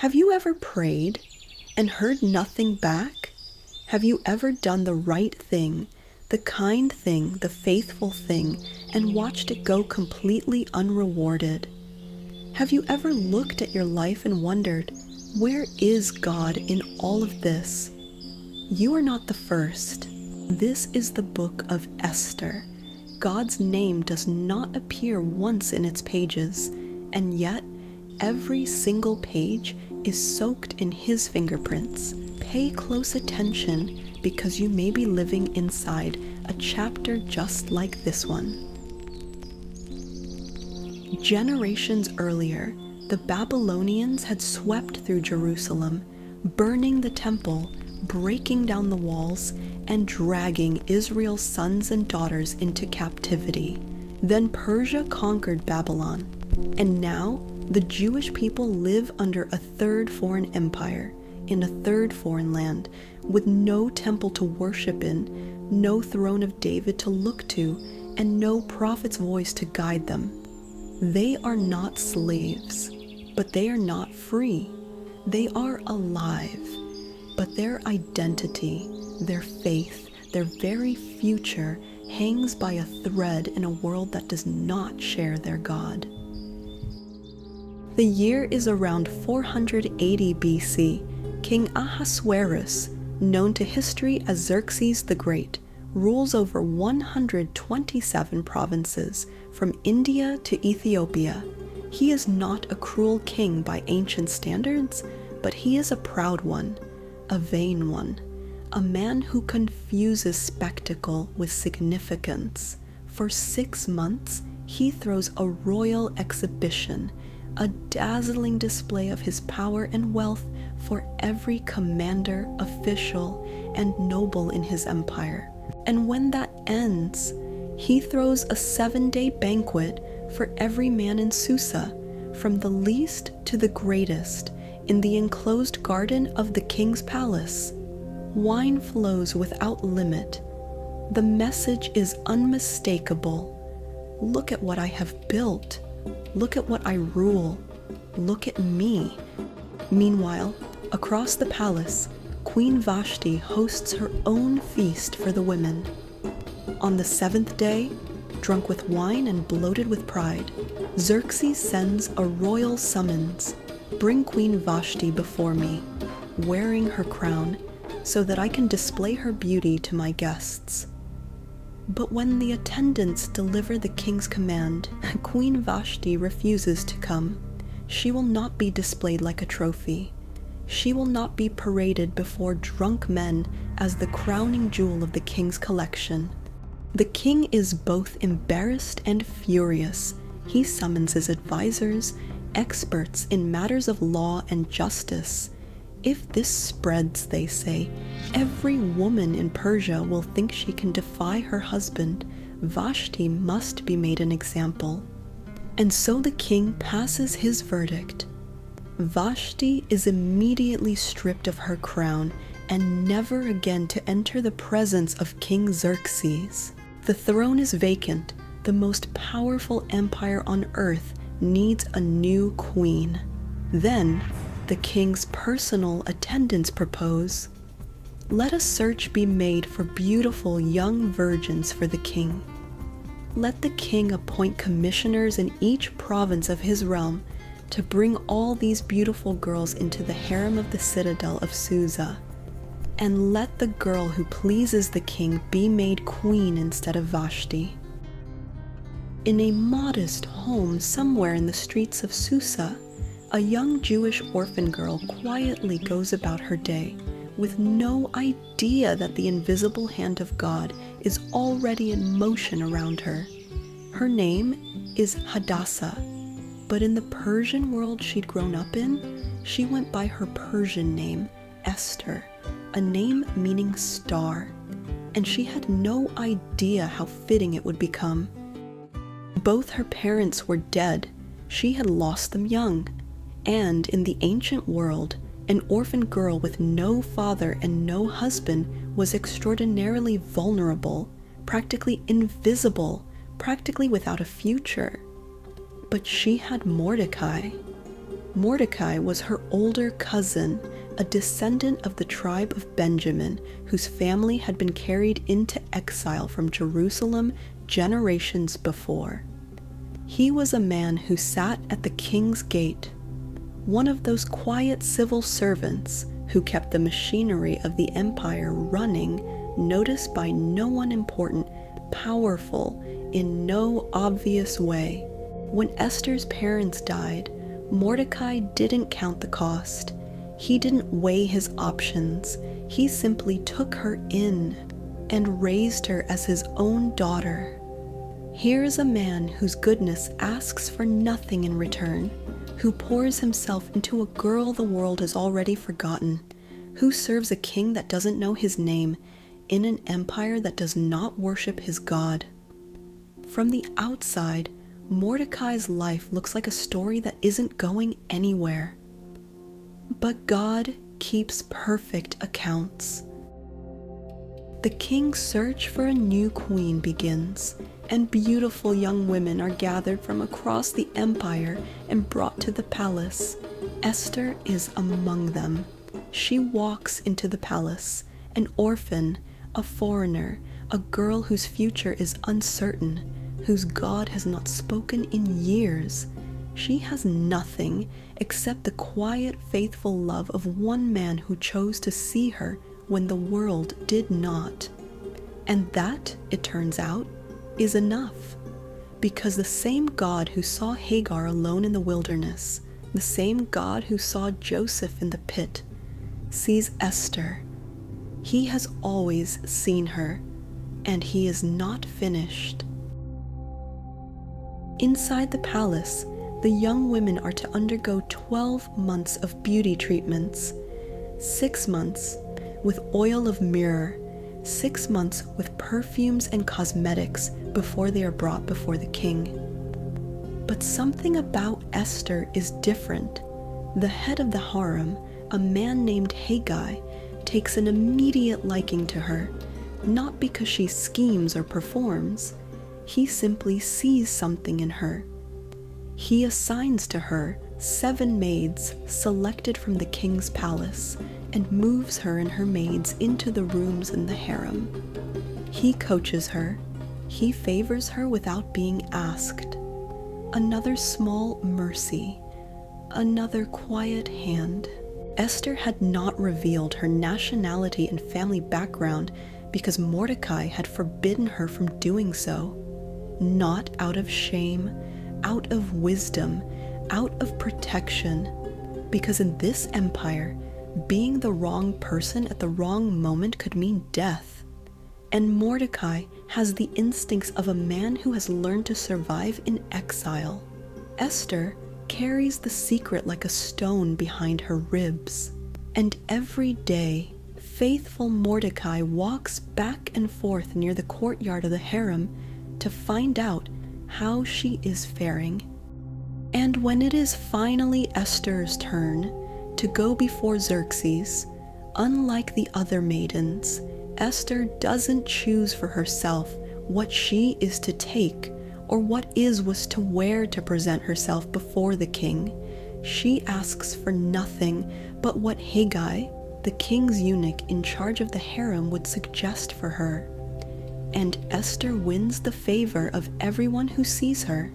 Have you ever prayed and heard nothing back? Have you ever done the right thing, the kind thing, the faithful thing, and watched it go completely unrewarded? Have you ever looked at your life and wondered, where is God in all of this? You are not the first. This is the Book of Esther. God's name does not appear once in its pages, and yet every single page is soaked in His fingerprints. Pay close attention because you may be living inside a chapter just like this one. Generations earlier, the Babylonians had swept through Jerusalem, burning the temple, breaking down the walls, and dragging Israel's sons and daughters into captivity. Then Persia conquered Babylon, and now the Jewish people live under a third foreign empire, in a third foreign land, with no temple to worship in, no throne of David to look to, and no prophet's voice to guide them. They are not slaves, but they are not free. They are alive, but their identity, their faith, their very future hangs by a thread in a world that does not share their God. The year is around 480 BC. King Ahasuerus, known to history as Xerxes the Great, rules over 127 provinces, from India to Ethiopia. He is not a cruel king by ancient standards, but he is a proud one, a vain one, a man who confuses spectacle with significance. For 6 months, he throws a royal exhibition, a dazzling display of his power and wealth for every commander, official, and noble in his empire. And when that ends, he throws a 7-day banquet for every man in Susa, from the least to the greatest, in the enclosed garden of the king's palace. Wine flows without limit. The message is unmistakable. Look at what I have built. Look at what I rule. Look at me. Meanwhile, across the palace, Queen Vashti hosts her own feast for the women. On the 7th day, drunk with wine and bloated with pride, Xerxes sends a royal summons. Bring Queen Vashti before me, wearing her crown, so that I can display her beauty to my guests. But when the attendants deliver the king's command, Queen Vashti refuses to come. She will not be displayed like a trophy. She will not be paraded before drunk men as the crowning jewel of the king's collection. The king is both embarrassed and furious. He summons his advisors, experts in matters of law and justice. If this spreads, they say, every woman in Persia will think she can defy her husband. Vashti must be made an example. And so the king passes his verdict. Vashti is immediately stripped of her crown and never again to enter the presence of King Xerxes. The throne is vacant. The most powerful empire on earth needs a new queen. Then, the king's personal attendants propose, let a search be made for beautiful young virgins for the king. Let the king appoint commissioners in each province of his realm to bring all these beautiful girls into the harem of the citadel of Susa. And let the girl who pleases the king be made queen instead of Vashti. In a modest home somewhere in the streets of Susa, a young Jewish orphan girl quietly goes about her day, with no idea that the invisible hand of God is already in motion around her. Her name is Hadassah, but in the Persian world she'd grown up in, she went by her Persian name, Esther, a name meaning star, and she had no idea how fitting it would become. Both her parents were dead. She had lost them young. And in the ancient world, an orphan girl with no father and no husband was extraordinarily vulnerable, practically invisible, practically without a future. But she had Mordecai. Mordecai was her older cousin, a descendant of the tribe of Benjamin, whose family had been carried into exile from Jerusalem generations before. He was a man who sat at the king's gate, one of those quiet civil servants who kept the machinery of the empire running, noticed by no one important, powerful in no obvious way. When Esther's parents died, Mordecai didn't count the cost. He didn't weigh his options. He simply took her in and raised her as his own daughter. Here is a man whose goodness asks for nothing in return, who pours himself into a girl the world has already forgotten, who serves a king that doesn't know his name in an empire that does not worship his God. From the outside, Mordecai's life looks like a story that isn't going anywhere. But God keeps perfect accounts. The king's search for a new queen begins, and beautiful young women are gathered from across the empire and brought to the palace. Esther is among them. She walks into the palace, an orphan, a foreigner, a girl whose future is uncertain, whose God has not spoken in years. She has nothing except the quiet, faithful love of one man who chose to see her when the world did not. And that, it turns out, is enough. Because the same God who saw Hagar alone in the wilderness, the same God who saw Joseph in the pit, sees Esther. He has always seen her, and he is not finished. Inside the palace, the young women are to undergo 12 months of beauty treatments, 6 months with oil of myrrh, 6 months with perfumes and cosmetics before they are brought before the king. But something about Esther is different. The head of the harem, a man named Haggai, takes an immediate liking to her, not because she schemes or performs. He simply sees something in her. He assigns to her 7 maids selected from the king's palace and moves her and her maids into the rooms in the harem. He coaches her. He favors her without being asked. Another small mercy, another quiet hand. Esther had not revealed her nationality and family background because Mordecai had forbidden her from doing so. Not out of shame, out of wisdom, out of protection, because in this empire, being the wrong person at the wrong moment could mean death. And Mordecai has the instincts of a man who has learned to survive in exile. Esther carries the secret like a stone behind her ribs. And every day, faithful Mordecai walks back and forth near the courtyard of the harem to find out how she is faring. And when it is finally Esther's turn to go before Xerxes, unlike the other maidens, Esther doesn't choose for herself what she is to take or what was to wear to present herself before the king. She asks for nothing but what Haggai, the king's eunuch in charge of the harem, would suggest for her. And Esther wins the favor of everyone who sees her.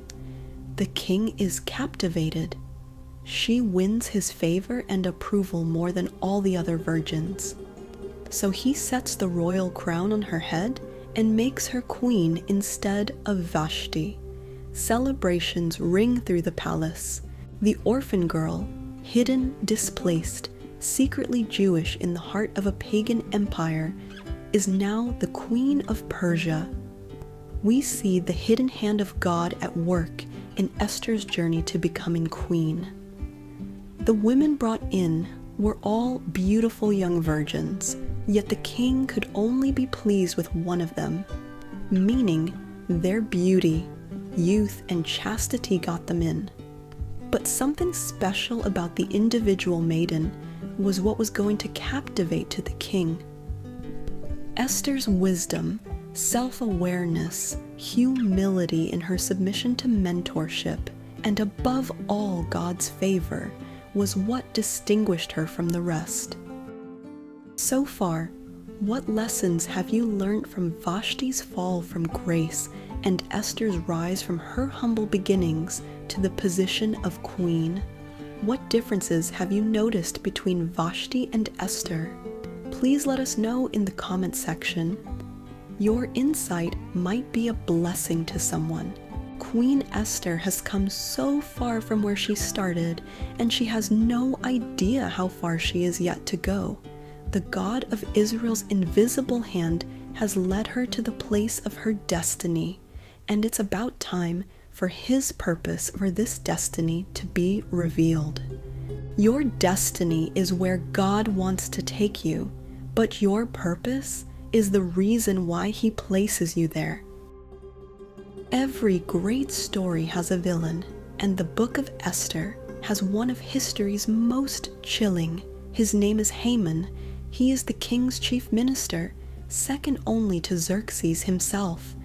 The king is captivated. She wins his favor and approval more than all the other virgins. So he sets the royal crown on her head and makes her queen instead of Vashti. Celebrations ring through the palace. The orphan girl, hidden, displaced, secretly Jewish in the heart of a pagan empire, is now the Queen of Persia. We see the hidden hand of God at work in Esther's journey to becoming queen. The women brought in were all beautiful young virgins, yet the king could only be pleased with one of them, meaning their beauty, youth, and chastity got them in. But something special about the individual maiden was what was going to captivate to the king. Esther's wisdom, self-awareness, humility in her submission to mentorship, and above all God's favor, was what distinguished her from the rest. So far, what lessons have you learned from Vashti's fall from grace and Esther's rise from her humble beginnings to the position of queen? What differences have you noticed between Vashti and Esther? Please let us know in the comment section. Your insight might be a blessing to someone. Queen Esther has come so far from where she started, and she has no idea how far she is yet to go. The God of Israel's invisible hand has led her to the place of her destiny, and it's about time for His purpose for this destiny to be revealed. Your destiny is where God wants to take you, but your purpose is the reason why He places you there. Every great story has a villain, and the Book of Esther has one of history's most chilling. His name is Haman. He is the king's chief minister, second only to Xerxes himself,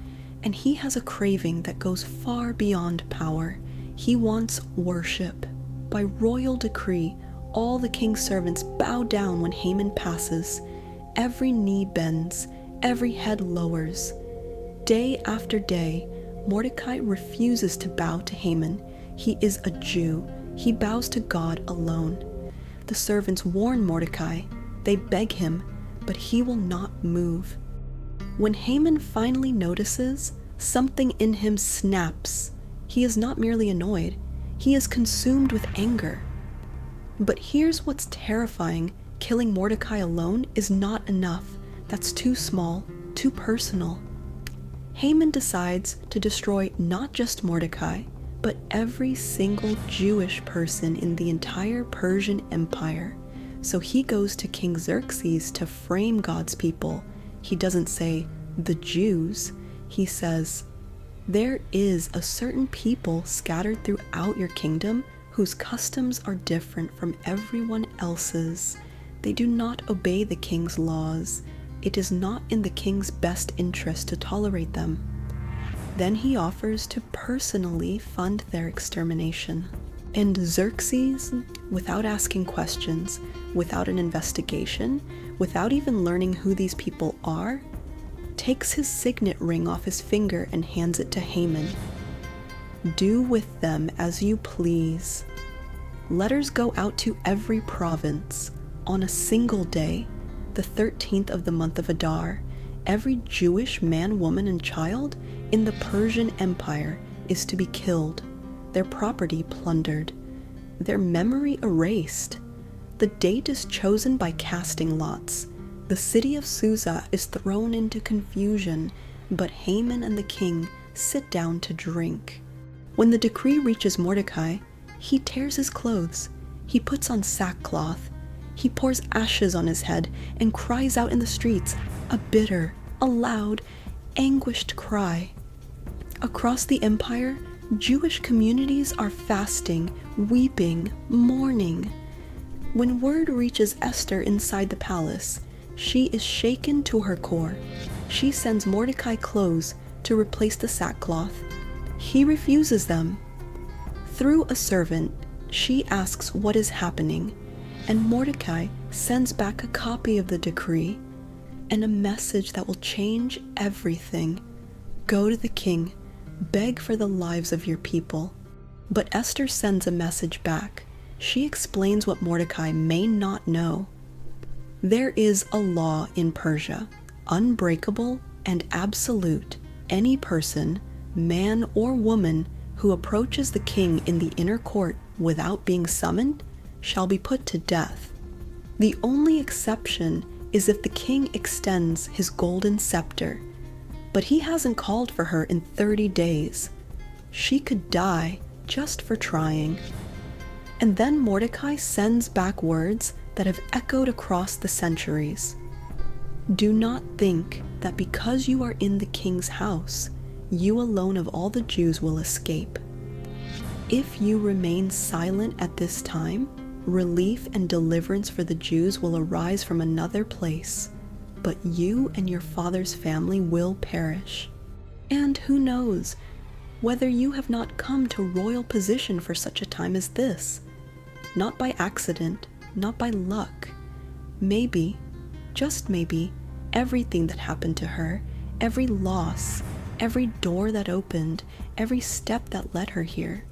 and he has a craving that goes far beyond power. He wants worship. By royal decree, all the king's servants bow down when Haman passes. Every knee bends, every head lowers. Day after day, Mordecai refuses to bow to Haman. He is a Jew. He bows to God alone. The servants warn Mordecai. They beg him, but he will not move. When Haman finally notices, something in him snaps. He is not merely annoyed. He is consumed with anger. But here's what's terrifying. Killing Mordecai alone is not enough. That's too small, too personal. Haman decides to destroy not just Mordecai, but every single Jewish person in the entire Persian Empire. So he goes to King Xerxes to frame God's people. He doesn't say, the Jews. He says, there is a certain people scattered throughout your kingdom whose customs are different from everyone else's. They do not obey the king's laws. It is not in the king's best interest to tolerate them. Then he offers to personally fund their extermination. And Xerxes, without asking questions, without an investigation, without even learning who these people are, takes his signet ring off his finger and hands it to Haman. Do with them as you please. Letters go out to every province. On a single day, the 13th of the month of Adar, every Jewish man, woman, and child in the Persian Empire is to be killed, their property plundered, their memory erased. The date is chosen by casting lots. The city of Susa is thrown into confusion, but Haman and the king sit down to drink. When the decree reaches Mordecai, he tears his clothes, he puts on sackcloth, he pours ashes on his head and cries out in the streets, a bitter, a loud, anguished cry. Across the empire, Jewish communities are fasting, weeping, mourning. When word reaches Esther inside the palace, she is shaken to her core. She sends Mordecai clothes to replace the sackcloth. He refuses them. Through a servant, she asks what is happening, and Mordecai sends back a copy of the decree and a message that will change everything. Go to the king, beg for the lives of your people. But Esther sends a message back. She explains what Mordecai may not know. There is a law in Persia, unbreakable and absolute. Any person, man or woman, who approaches the king in the inner court without being summoned shall be put to death. The only exception is if the king extends his golden scepter, but he hasn't called for her in 30 days. She could die just for trying. And then Mordecai sends back words that have echoed across the centuries. Do not think that because you are in the king's house, you alone of all the Jews will escape. If you remain silent at this time, relief and deliverance for the Jews will arise from another place, but you and your father's family will perish. And who knows whether you have not come to royal position for such a time as this? not by accident, not by luck. Maybe, just maybe, everything that happened to her, every loss, every door that opened, every step that led her here,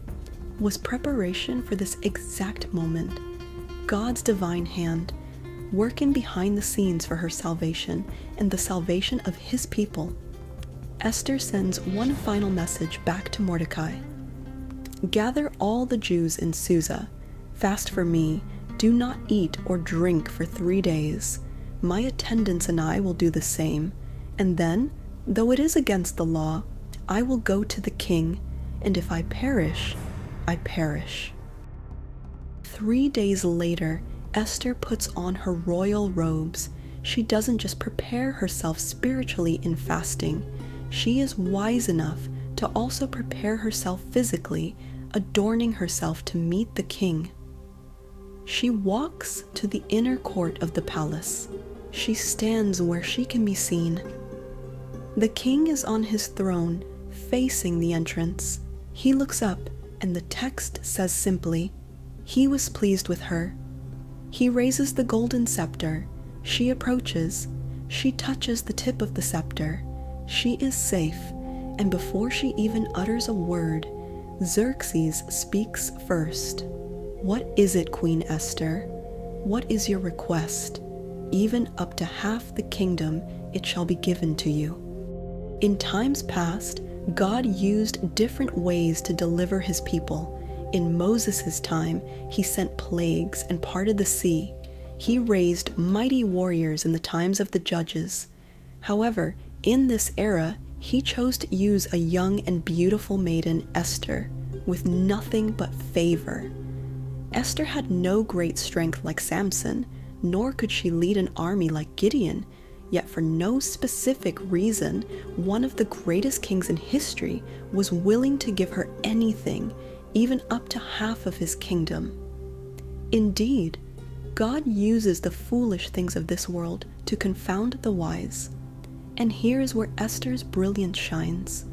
was preparation for this exact moment. God's divine hand, working behind the scenes for her salvation and the salvation of his people. Esther sends one final message back to Mordecai. Gather all the Jews in Susa. Fast for me. Do not eat or drink for 3 days. My attendants and I will do the same. And then, though it is against the law, I will go to the king, and if I perish, I perish. 3 days later, Esther puts on her royal robes. She doesn't just prepare herself spiritually in fasting. She is wise enough to also prepare herself physically, adorning herself to meet the king. She walks to the inner court of the palace. She stands where she can be seen. The king is on his throne, facing the entrance. He looks up, and the text says simply, "He was pleased with her." He raises the golden scepter. She approaches. She touches the tip of the scepter. She is safe, and before she even utters a word, Xerxes speaks first. "What is it, Queen Esther? What is your request? Even up to half the kingdom it shall be given to you." In times past, God used different ways to deliver his people. In Moses' time, he sent plagues and parted the sea. He raised mighty warriors in the times of the judges. However, in this era, he chose to use a young and beautiful maiden, Esther, with nothing but favor. Esther had no great strength like Samson, nor could she lead an army like Gideon, yet for no specific reason, one of the greatest kings in history was willing to give her anything, even up to half of his kingdom. Indeed, God uses the foolish things of this world to confound the wise. And here is where Esther's brilliance shines.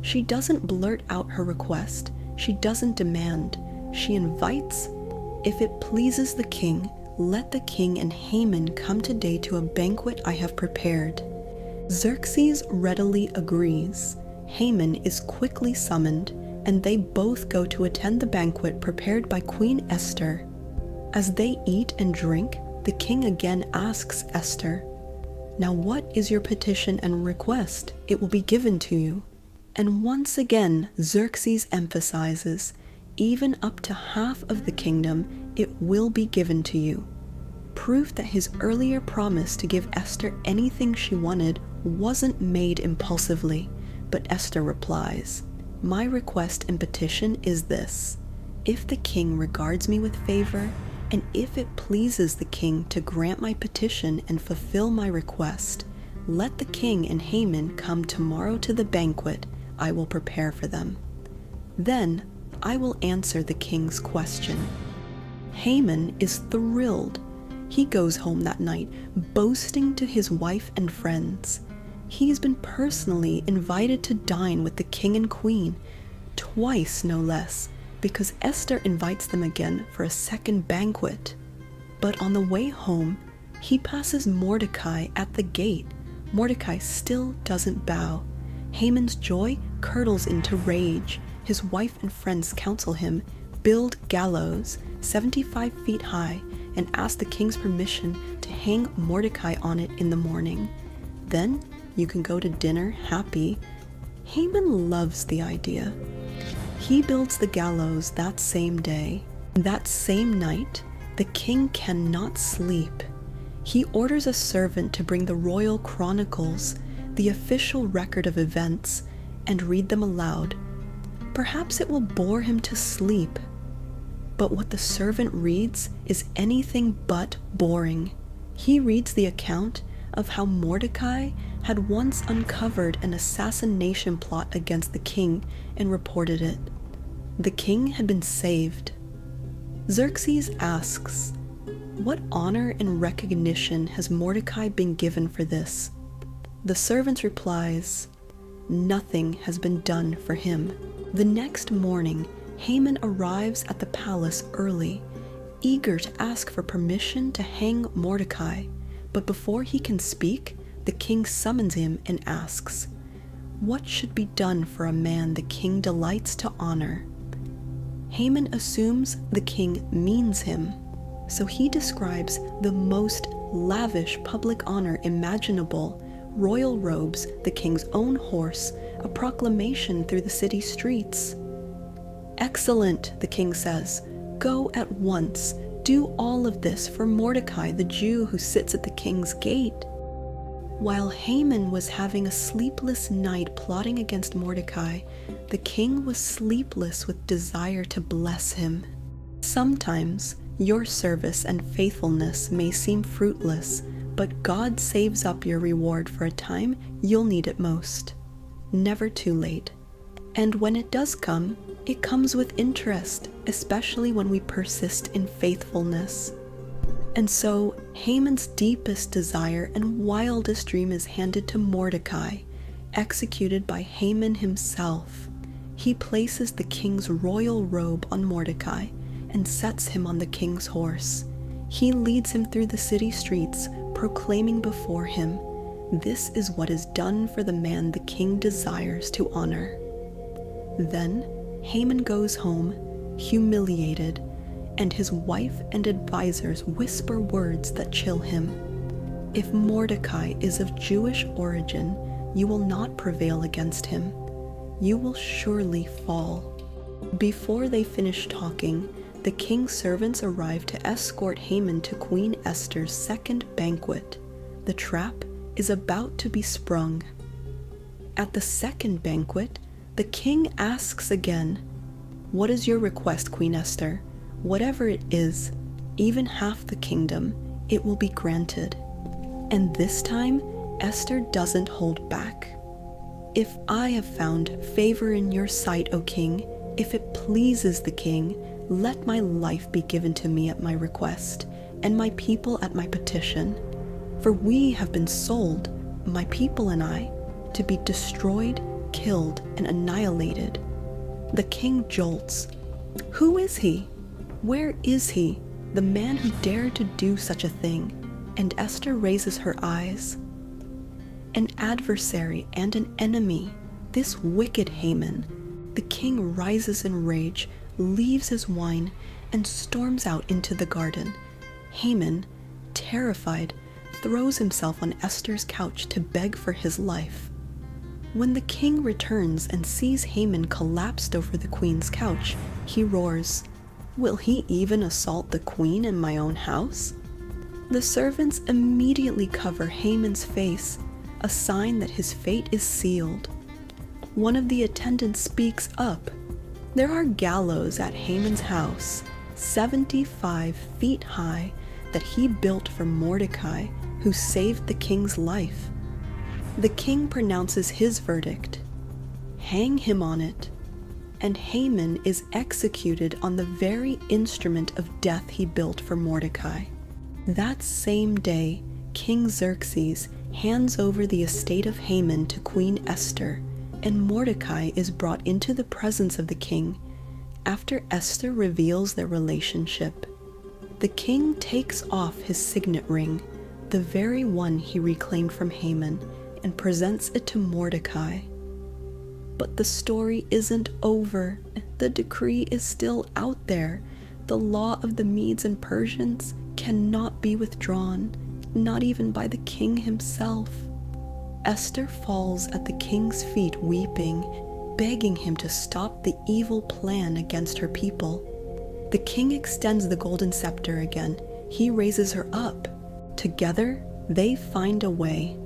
She doesn't blurt out her request. She doesn't demand. She invites. "If it pleases the king, let the king and Haman come today to a banquet I have prepared." Xerxes readily agrees. Haman is quickly summoned, and they both go to attend the banquet prepared by Queen Esther. As they eat and drink, the king again asks Esther, "Now what is your petition and request? It will be given to you." And once again, Xerxes emphasizes, even up to half of the kingdom, it will be given to you. Proof that his earlier promise to give Esther anything she wanted wasn't made impulsively, but Esther replies, "My request and petition is this: if the king regards me with favor, and if it pleases the king to grant my petition and fulfill my request, let the king and Haman come tomorrow to the banquet I will prepare for them. Then I will answer the king's question." Haman is thrilled. He goes home that night, boasting to his wife and friends. He's been personally invited to dine with the king and queen, twice no less, because Esther invites them again for a second banquet. But on the way home, he passes Mordecai at the gate. Mordecai still doesn't bow. Haman's joy curdles into rage. His wife and friends counsel him, build gallows 75 feet high and ask the king's permission to hang Mordecai on it in the morning. Then you can go to dinner happy. Haman loves the idea. He builds the gallows that same day. That same night, the king cannot sleep. He orders a servant to bring the royal chronicles, the official record of events, and read them aloud. Perhaps it will bore him to sleep. But what the servant reads is anything but boring. He reads the account of how Mordecai had once uncovered an assassination plot against the king and reported it. The king had been saved. Xerxes asks, "What honor and recognition has Mordecai been given for this?" The servant replies, "Nothing has been done for him." The next morning, Haman arrives at the palace early. eager to ask for permission to hang Mordecai, but before he can speak, the king summons him and asks, "What should be done for a man the king delights to honor?" Haman assumes the king means him, so he describes the most lavish public honor imaginable: royal robes, the king's own horse, a proclamation through the city streets. "Excellent," the king says. "Go at once. Do all of this for Mordecai, the Jew who sits at the king's gate." While Haman was having a sleepless night plotting against Mordecai, the king was sleepless with desire to bless him. Sometimes your service and faithfulness may seem fruitless, but God saves up your reward for a time you'll need it most. Never too late. And when it does come, it comes with interest, especially when we persist in faithfulness. And so, Haman's deepest desire and wildest dream is handed to Mordecai, executed by Haman himself. He places the king's royal robe on Mordecai and sets him on the king's horse. He leads him through the city streets, proclaiming before him, "This is what is done for the man the king desires to honor." Then Haman goes home, humiliated, and his wife and advisors whisper words that chill him. "If Mordecai is of Jewish origin, you will not prevail against him. You will surely fall." Before they finish talking, the king's servants arrive to escort Haman to Queen Esther's second banquet. The trap is about to be sprung. At the second banquet, the king asks again, "What is your request, Queen Esther? Whatever it is, even half the kingdom, it will be granted." And this time, Esther doesn't hold back. "If I have found favor in your sight, O king, if it pleases the king, let my life be given to me at my request, and my people at my petition. For we have been sold, my people and I, to be destroyed, killed, and annihilated." The king jolts. Who is he? Where is he, the man who dared to do such a thing? And Esther raises her eyes. An adversary and an enemy, this wicked Haman. The king rises in rage, leaves his wine, and storms out into the garden. Haman, terrified, throws himself on Esther's couch to beg for his life. When the king returns and sees Haman collapsed over the queen's couch, he roars, "Will he even assault the queen in my own house?" The servants immediately cover Haman's face, a sign that his fate is sealed. One of the attendants speaks up. "There are gallows at Haman's house, 75 feet high, that he built for Mordecai, who saved the king's life." The king pronounces his verdict. Hang him on it. And Haman is executed on the very instrument of death he built for Mordecai. That same day, King Xerxes hands over the estate of Haman to Queen Esther, and Mordecai is brought into the presence of the king after Esther reveals their relationship. The king takes off his signet ring, the very one he reclaimed from Haman, and presents it to Mordecai. But the story isn't over. The decree is still out there. The law of the Medes and Persians cannot be withdrawn, not even by the king himself. Esther falls at the king's feet weeping, begging him to stop the evil plan against her people. The king extends the golden scepter again. He raises her up. Together, they find a way.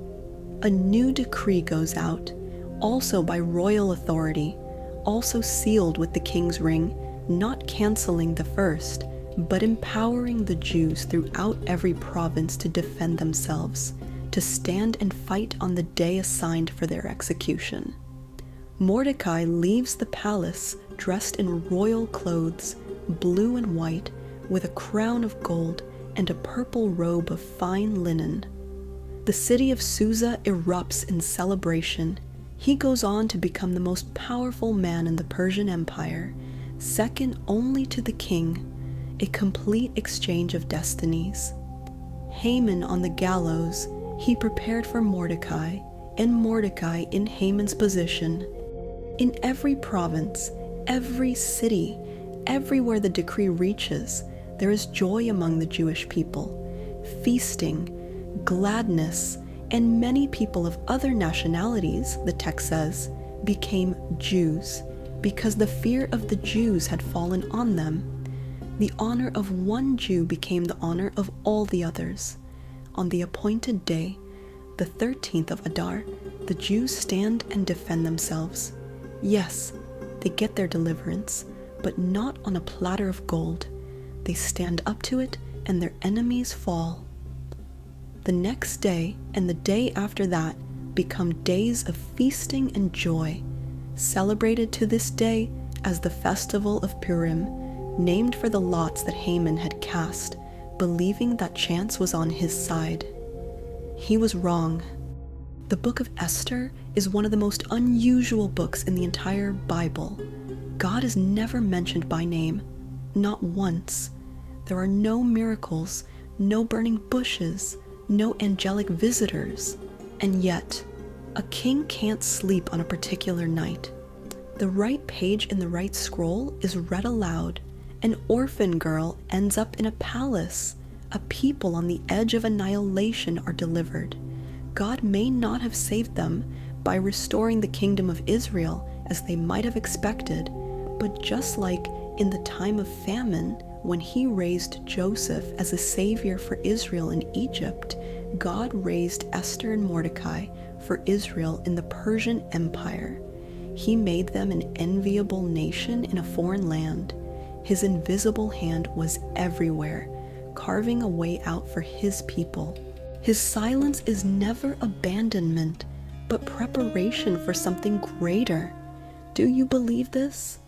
A new decree goes out, also by royal authority, also sealed with the king's ring, not canceling the first, but empowering the Jews throughout every province to defend themselves, to stand and fight on the day assigned for their execution. Mordecai leaves the palace dressed in royal clothes, blue and white, with a crown of gold and a purple robe of fine linen. The city of Susa erupts in celebration. He goes on to become the most powerful man in the Persian Empire, second only to the king, a complete exchange of destinies. Haman on the gallows, he prepared for Mordecai, and Mordecai in Haman's position. In every province, every city, everywhere the decree reaches, there is joy among the Jewish people, feasting, gladness, and many people of other nationalities, the text says, became Jews, because the fear of the Jews had fallen on them. The honor of one Jew became the honor of all the others. On the appointed day, the 13th of Adar, the Jews stand and defend themselves. Yes, they get their deliverance, but not on a platter of gold. They stand up to it, and their enemies fall. The next day and the day after that become days of feasting and joy, celebrated to this day as the festival of Purim, named for the lots that Haman had cast, believing that chance was on his side. He was wrong. The Book of Esther is one of the most unusual books in the entire Bible. God is never mentioned by name, not once. There are no miracles, no burning bushes, no angelic visitors, and yet, a king can't sleep on a particular night. The right page in the right scroll is read aloud. An orphan girl ends up in a palace. A people on the edge of annihilation are delivered. God may not have saved them by restoring the kingdom of Israel as they might have expected, but just like in the time of famine, when he raised Joseph as a savior for Israel in Egypt, God raised Esther and Mordecai for Israel in the Persian Empire. He made them an enviable nation in a foreign land. His invisible hand was everywhere, carving a way out for his people. His silence is never abandonment, but preparation for something greater. Do you believe this?